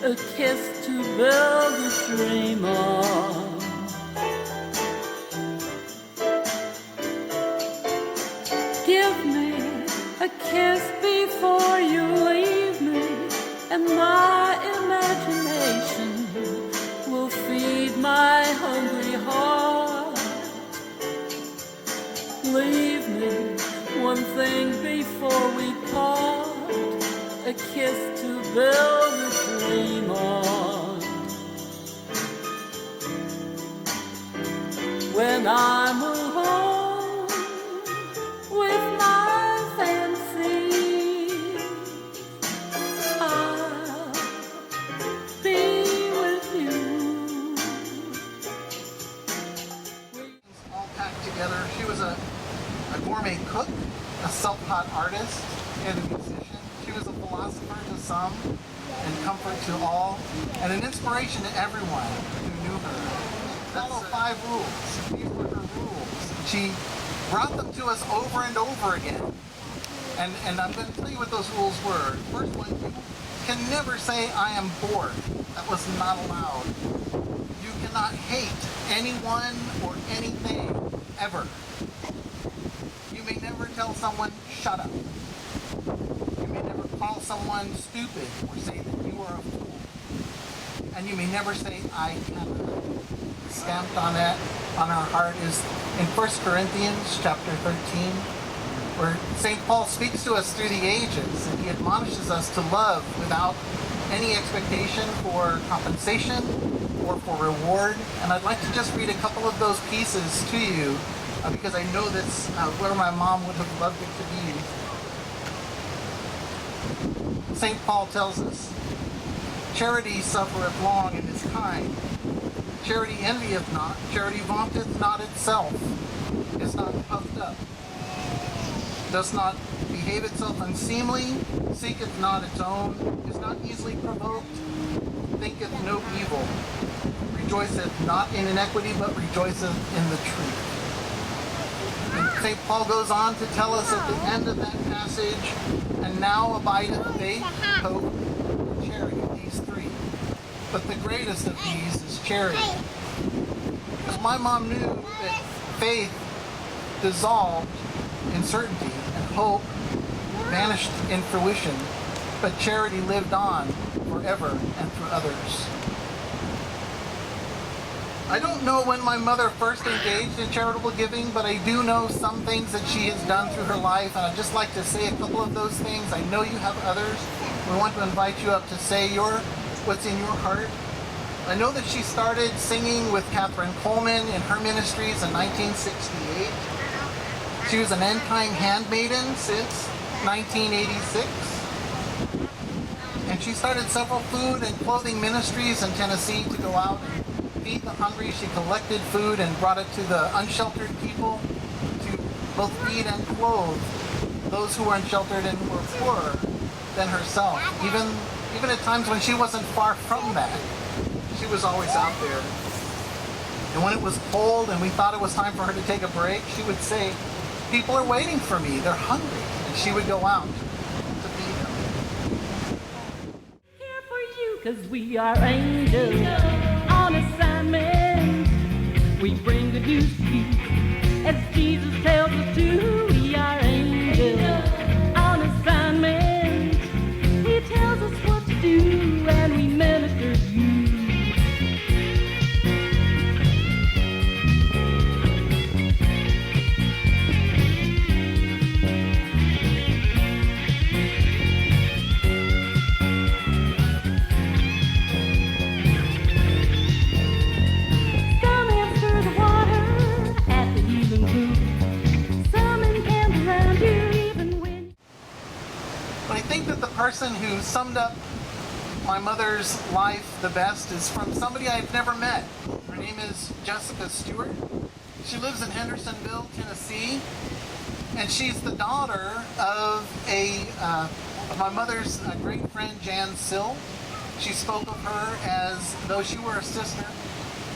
a kiss to build a dream on. Give me a kiss before you leave me, and my imagination will feed my hungry heart. Leave me one thing before we part, a kiss to build a dream on. When I'm alone with my fancy, I'll be with you. All packed together. She was a gourmet cook, a self-taught artist, and a musician. She was a philosopher to some and comfort to all, and an inspiration to everyone who knew her. Follow 5 rules. These were her rules. She brought them to us over and over again. And I'm going to tell you what those rules were. First one, you can never say, I am bored. That was not allowed. You cannot hate anyone or anything, ever. You may never tell someone, shut up. You may never call someone stupid or say that you are a fool. And you may never say, I cannot. Stamped on our heart is in 1 Corinthians chapter 13, where St. Paul speaks to us through the ages, and he admonishes us to love without any expectation for compensation or for reward. And I'd like to just read a couple of those pieces to you, because I know that's where my mom would have loved it to be. St. Paul tells us, charity suffereth long and is kind. Charity envieth not, charity vaunteth not itself, is not puffed up, does not behave itself unseemly, seeketh not its own, is not easily provoked, thinketh no evil, rejoiceth not in iniquity, but rejoiceth in the truth. And St. Paul goes on to tell us at the end of that passage, and now abideth faith, hope, and charity, these 3. But the greatest of these is charity. Because my mom knew that faith dissolved in certainty and hope vanished in fruition, but charity lived on forever and through others. I don't know when my mother first engaged in charitable giving, but I do know some things that she has done through her life, and I'd just like to say a couple of those things. I know you have others. We want to invite you up to say what's in your heart. I know that she started singing with Catherine Coleman in her ministries in 1968. She was an end-time handmaiden since 1986. And she started several food and clothing ministries in Tennessee to go out and feed the hungry. She collected food and brought it to the unsheltered people to both feed and clothe those who were unsheltered and were poorer than herself. Even at times when she wasn't far from that, she was always out there. And when it was cold and we thought it was time for her to take a break, she would say, people are waiting for me, they're hungry. And she would go out to feed them. Here for you, 'cause we are angels on assignment. We bring good news to you, as Jesus tells us to. We are angels on assignment. He tells us what to do, and we minister to you. Person who summed up my mother's life the best is from somebody I've never met. Her name is Jessica Stewart. She lives in Hendersonville, Tennessee, and she's the daughter of my mother's great friend Jan Sill. She spoke of her as though she were a sister,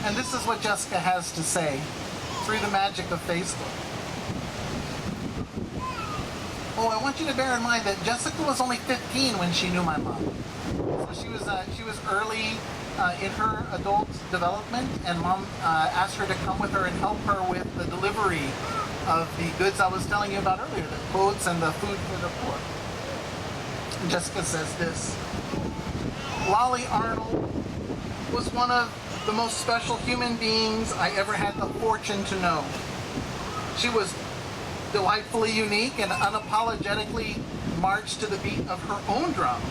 and this is what Jessica has to say through the magic of Facebook. Oh, I want you to bear in mind that Jessica was only 15 when she knew my mom. So She was early in her adult development, and Mom asked her to come with her and help her with the delivery of the goods I was telling you about earlier, the quotes and the food for the poor. And Jessica says this: Lolly Arnold was one of the most special human beings I ever had the fortune to know. She was delightfully unique and unapologetically marched to the beat of her own drum.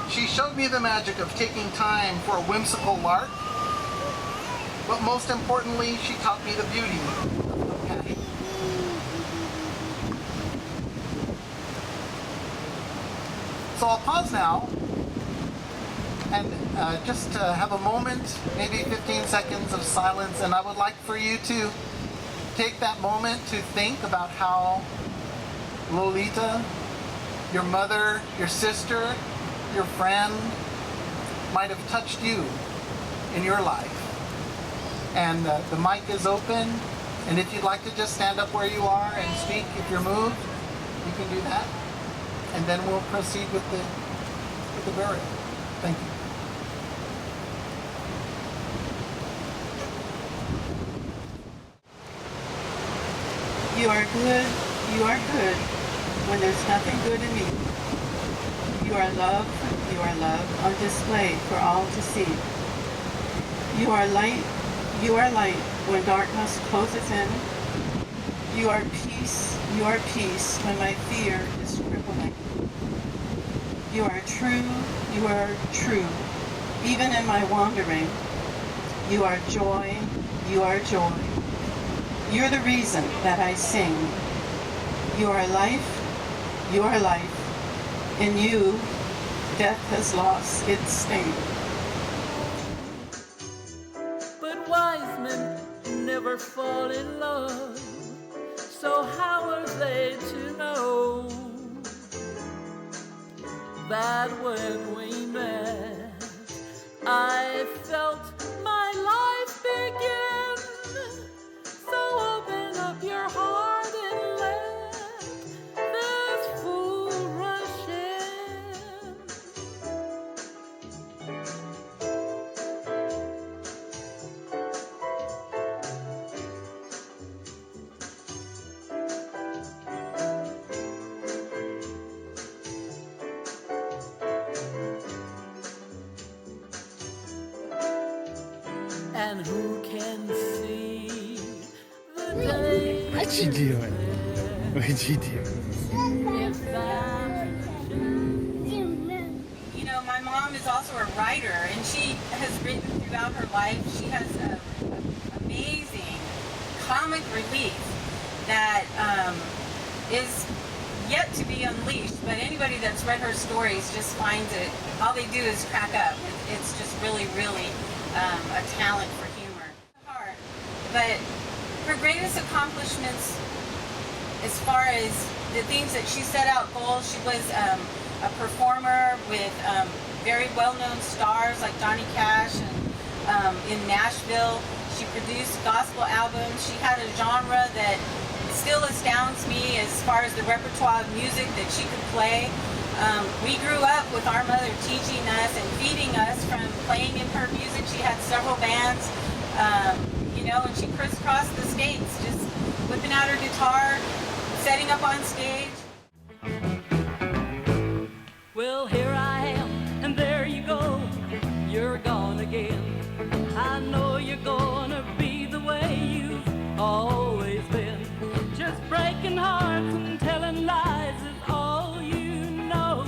She showed me the magic of taking time for a whimsical lark, but most importantly, she taught me the beauty of passion. So I'll pause now and just have a moment, maybe 15 seconds of silence, and I would like for you to take that moment to think about how Lolita, your mother, your sister, your friend might have touched you in your life. And the mic is open, and if you'd like to just stand up where you are and speak if you're moved, you can do that. And then we'll proceed with the burial. Thank you. You are good when there's nothing good in you. You are love on display for all to see. You are light when darkness closes in. You are peace when my fear is crippling. You are true, even in my wandering. You are joy. You're the reason that I sing. You are life. In you, death has lost its sting. But wise men never fall in love, so how are they to know that when we met, I felt my life begin? So open up your heart and let this fool rush in. And who can see the day? What you doing? What you doing? If that You know, my mom is also a writer, and she has written throughout her life. She has an amazing comic relief that is yet to be unleashed, but anybody that's read her stories just finds it, all they do is crack up. It's just really a talent for humor. But her greatest accomplishments, as far as the things that she set out goals, she was a performer with very well-known stars like Johnny Cash and in Nashville. She produced gospel albums. She had a genre that still astounds me as far as the repertoire of music that she could play. We grew up with our mother teaching us and feeding us from playing in her music. She had several bands, and she crisscrossed the states, just whipping out her guitar, setting up on stage. Well, here I am, and there you go. You're gone again. I know you're gonna be the way you've always been. Just breaking hearts and telling lies is all you know.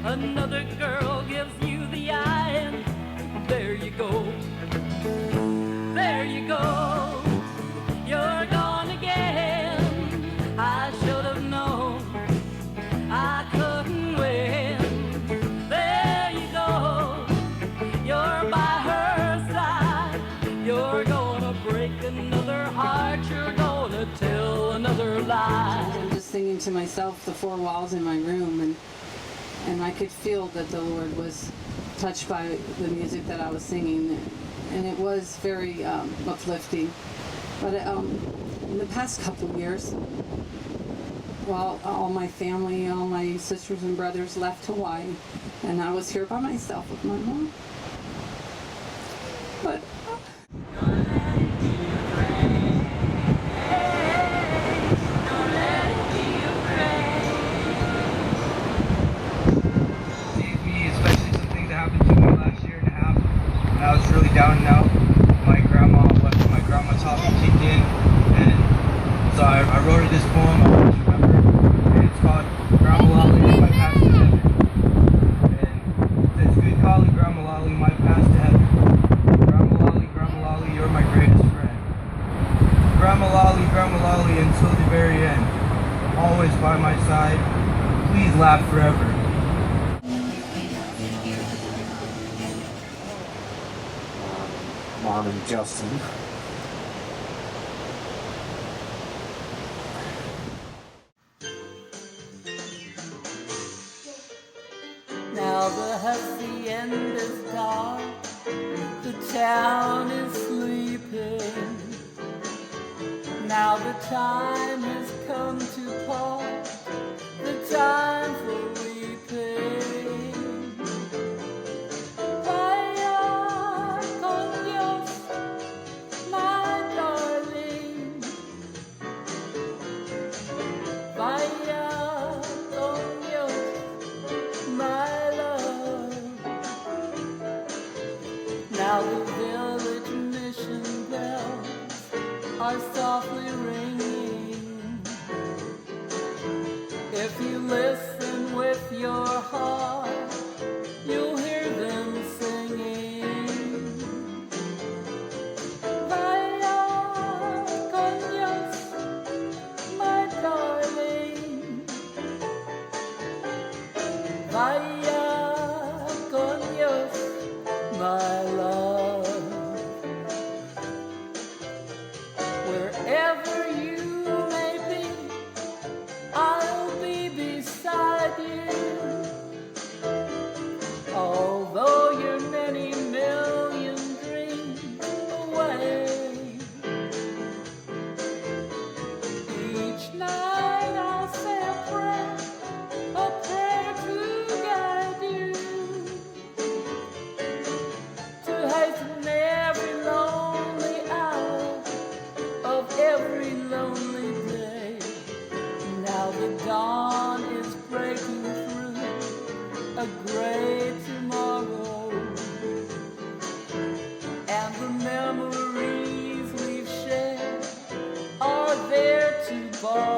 Another girl gives you the eye, and there you go. There you go. You're gone again. I should have known I couldn't win. There you go. You're by her side. You're gonna break another heart. You're gonna tell another lie. I'm just singing to myself, the four walls in my room, and I could feel that the Lord was touched by the music that I was singing, and it was very uplifting. But in the past couple of years, while all my family, all my sisters and brothers left Hawaii, And I was here by myself with my mom. But especially some things that happened to me last year and a half when I was really down and out. My grandma's hobby kicked in, and so I wrote her this poem I want you to remember, and it's called Grandma Lolly, My Path to Heaven. And it says, good golly, Grandma Lolly, my path to heaven. Grandma Lolly, you're my greatest friend. Grandma Lolly, until the very end, always by my side, please laugh forever. Mom and Justin. Now the hacienda is dark, the town is sleeping. Now the time has come to part, the time for weeping. Vaya con Dios, my darling. Vaya con Dios, my love. Now the village mission bells are softly ringing. If you listen with your heart, you'll hear them singing. Vaya con Dios, my darling. Vaya con Dios, my love. Wherever you may be, I'll be beside you. Although you're many million dreams away, each night I'll say a prayer to guide you, to hasten every lonely hour of every lonely day. Now the dawn is breaking through a gray tomorrow, and the memories we've shared are there to borrow.